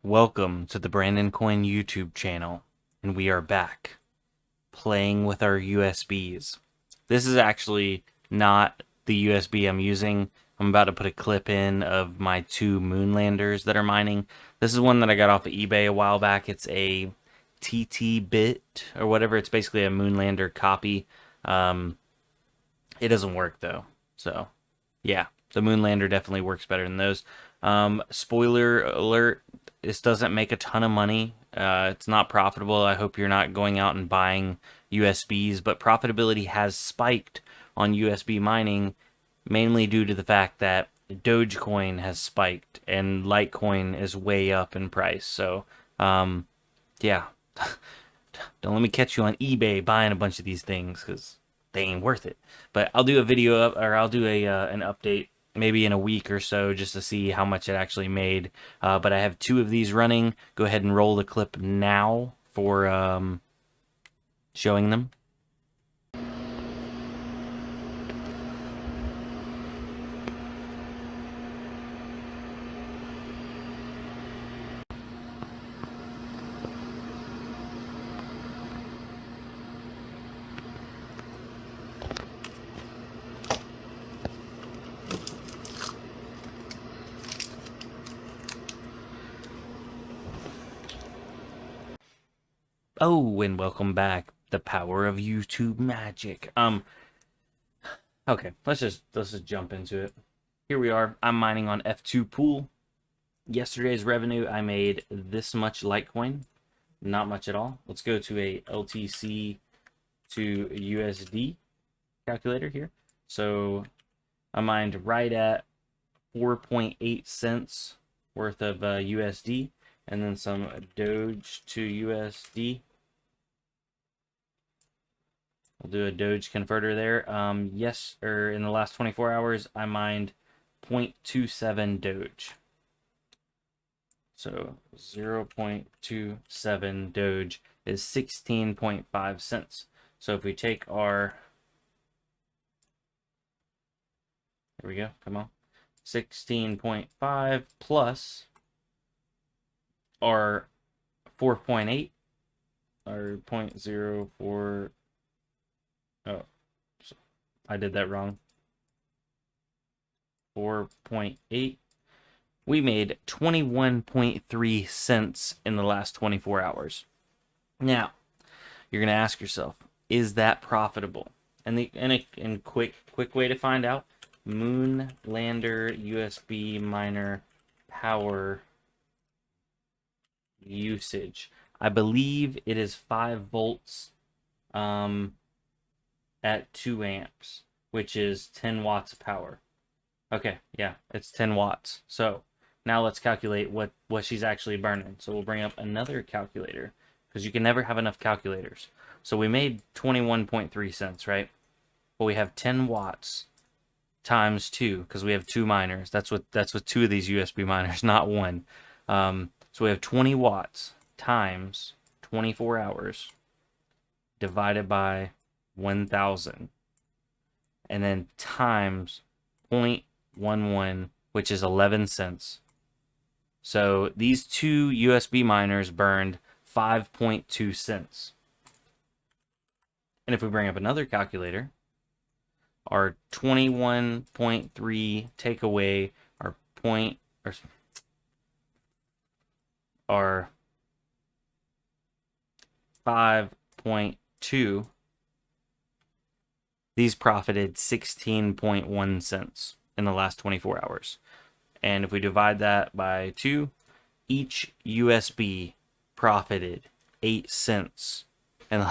Welcome to the Brandon Coin YouTube channel, and we are back playing with our USBs. This is actually not the USB I'm using. I'm about to put a clip in of my two MoonLanders that are mining. This is one that I got off of eBay a while back. It's a TT bit or whatever. It's basically a MoonLander copy. It doesn't work though, so yeah, the MoonLander definitely works better than those. Spoiler alert, this doesn't make a ton of money. It's not profitable. I hope you're not going out and buying USBs, but profitability has spiked on USB mining, mainly due to the fact that DogeCoin has spiked and Litecoin is way up in price. So, yeah, don't let me catch you on eBay buying a bunch of these things because they ain't worth it. But I'll do a video up, or I'll do a an update maybe in a week or so just to see how much it actually made. But I have two of these running. Go ahead and roll the clip now for showing them. Oh, and welcome back. The power of YouTube magic. Okay, let's just jump into it. Here we are. I'm mining on F2 pool. Yesterday's revenue, I made this much Litecoin. Not much at all. Let's go to a LTC to USD calculator here. So I mined right at 4.8 cents worth of USD, and then some Doge to USD. We'll do a Doge converter there. In the last 24 hours, I mined 0.27 Doge. So 0.27 Doge is 16.5 cents. So if we take our, there we go, come on, 16.5 plus our 4.8, or 0.04, oh, I did that wrong, 4.8, we made 21.3 cents in the last 24 hours. Now, you're going to ask yourself, is that profitable? And a quick way to find out, MoonLander USB miner power usage. I believe it is 5 volts at 2 amps, which is 10 watts of power. Okay, yeah, it's 10 watts. So now let's calculate what she's actually burning. So we'll bring up another calculator because you can never have enough calculators. So we made 21.3 cents, right? Well, we have 10 watts times 2 because we have 2 miners. That's what 2 of these USB miners, not one. So we have 20 watts times 24 hours divided by 1,000, and then times 0.11, which is 11 cents. So these two USB miners burned 5.2 cents. And if we bring up another calculator, our 21.3 take away our our 5.2, these profited 16.1 cents in the last 24 hours. And if we divide that by 2, each USB profited 8 cents in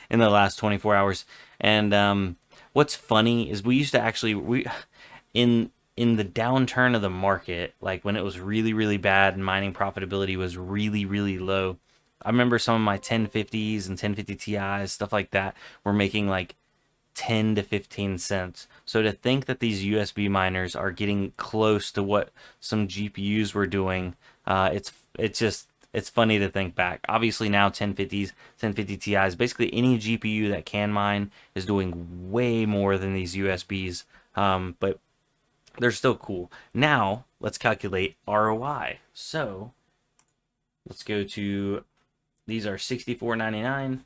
the last 24 hours. And what's funny is we used to actually, in the downturn of the market, like when it was really bad and mining profitability was really low, I remember some of my 1050s and 1050 Ti's, stuff like that, were making like 10 to 15 cents. So to think that these USB miners are getting close to what some GPUs were doing, it's funny to think back. Obviously now 1050s, 1050 Ti's, basically any GPU that can mine is doing way more than these USBs, but they're still cool. Now let's calculate ROI. So Let's go to, these are $64.99.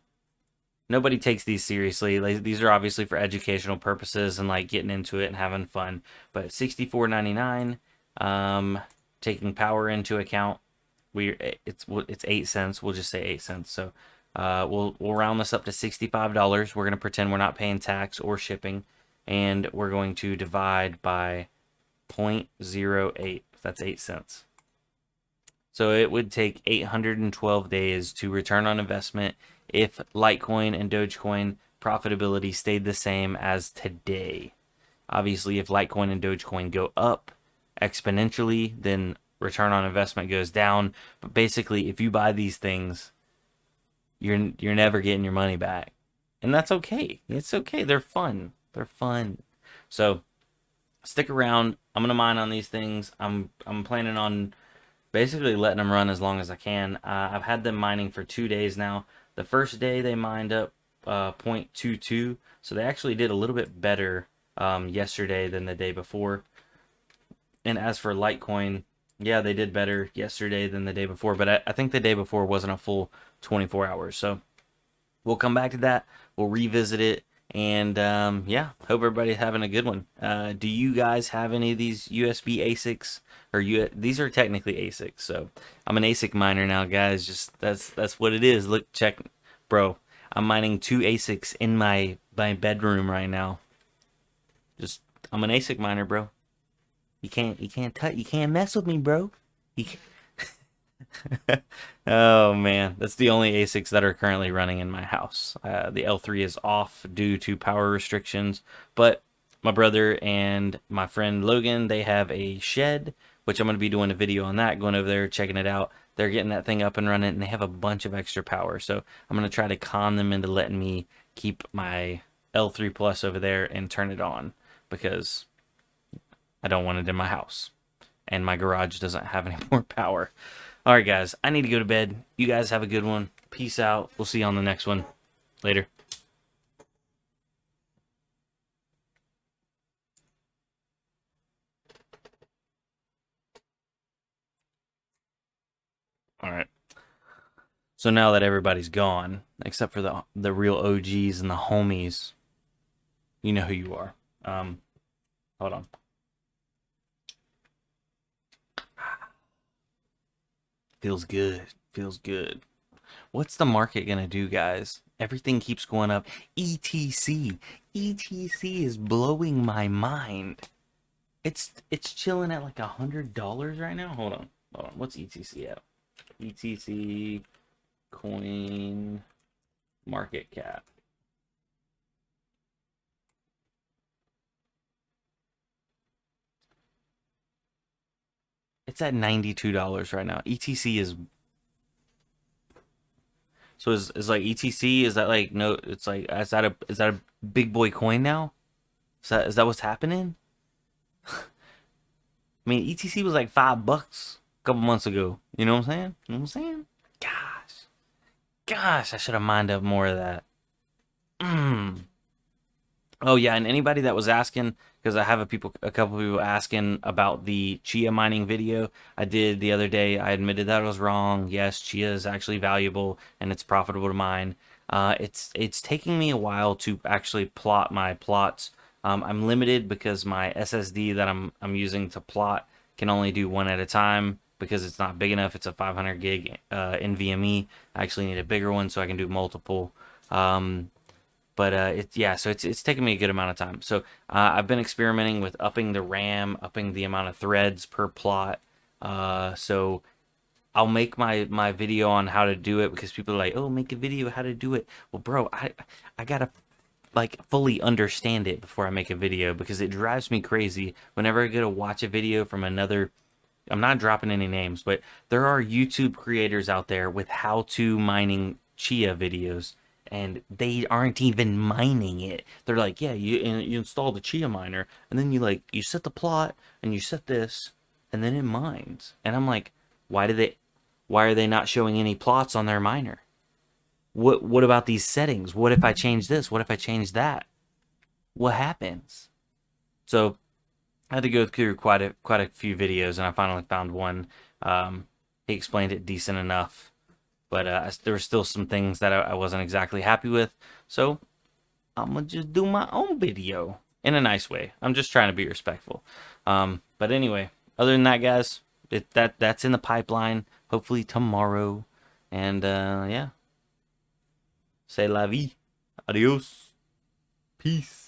Nobody takes these seriously. Like, these are obviously for educational purposes and like getting into it and having fun. But $64.99, taking power into account, it's 8 cents. We'll just say 8 cents. So we'll round this up to $65. We're gonna pretend we're not paying tax or shipping, and we're going to divide by 0.08. That's 8 cents. So it would take 812 days to return on investment if Litecoin and Dogecoin profitability stayed the same as today. Obviously, if Litecoin and Dogecoin go up exponentially, then return on investment goes down. But basically, if you buy these things, you're never getting your money back. And that's okay. It's okay. They're fun. They're fun. So stick around. I'm gonna mine on these things. I'm planning on basically letting them run as long as I can. I've had them mining for 2 days now. The first day they mined up 0.22, so they actually did a little bit better yesterday than the day before. And as for Litecoin, yeah, they did better yesterday than the day before, but I think the day before wasn't a full 24 hours. So we'll come back to that. We'll revisit it. And yeah, hope everybody's having a good one. Do you guys have any of these USB ASICs? Or these are technically ASICs, so I'm an ASIC miner now, guys. Just that's what it is. Look, check, bro. I'm mining 2 ASICs in my bedroom right now. Just I'm an ASIC miner, bro. You can't mess with me, bro. You can't. Oh man, that's the only ASICs that are currently running in my house. The L3 is off due to power restrictions, but my brother and my friend Logan, they have a shed, which I'm going to be doing a video on that, going over there, checking it out. They're getting that thing up and running, and they have a bunch of extra power. So I'm going to try to con them into letting me keep my L3 Plus over there and turn it on, because I don't want it in my house. And my garage doesn't have any more power. All right, guys, I need to go to bed. You guys have a good one. Peace out. We'll see you on the next one. Later. All right. So now that everybody's gone, except for the real OGs and the homies, you know who you are. Hold on. Feels good. Feels good. What's the market gonna do, guys? Everything keeps going up. ETC. ETC is blowing my mind. It's chilling at like $100 right now. Hold on. Hold on. What's ETC at? ETC coin market cap. It's at $92 right now. ETC is, so is like ETC, is that like, no, it's like, is that a big boy coin now? Is that what's happening? I mean, ETC was like $5 a couple months ago. You know what I'm saying? You know what I'm saying? Gosh, I should have mined up more of that. Oh yeah, and anybody that was asking, because I have a couple people asking about the Chia mining video I did the other day. I admitted that I was wrong. Yes, Chia is actually valuable and it's profitable to mine. It's taking me a while to actually plot my plots. I'm limited because my SSD that I'm using to plot can only do one at a time because it's not big enough. It's a 500 gig NVMe. I actually need a bigger one so I can do multiple. But it's, yeah, so it's taken me a good amount of time. So I've been experimenting with upping the RAM, upping the amount of threads per plot. So I'll make my video on how to do it, because people are like, oh, make a video how to do it. Well, bro, I gotta like fully understand it before I make a video, because it drives me crazy whenever I go to watch a video from another. I'm not dropping any names, but there are YouTube creators out there with how-to mining Chia videos, and they aren't even mining it. They're like, yeah, you install the Chia miner, and then you set the plot, and you set this, and then it mines. And I'm like, why are they not showing any plots on their miner? What about these settings? What if I change this? What if I change that? What happens? So I had to go through quite a few videos, and I finally found one. He explained it decent enough, but there were still some things that I wasn't exactly happy with. So I'm gonna just do my own video in a nice way. I'm just trying to be respectful. But anyway, other than that, guys, that's in the pipeline. Hopefully tomorrow. And yeah, c'est la vie. Adios. Peace.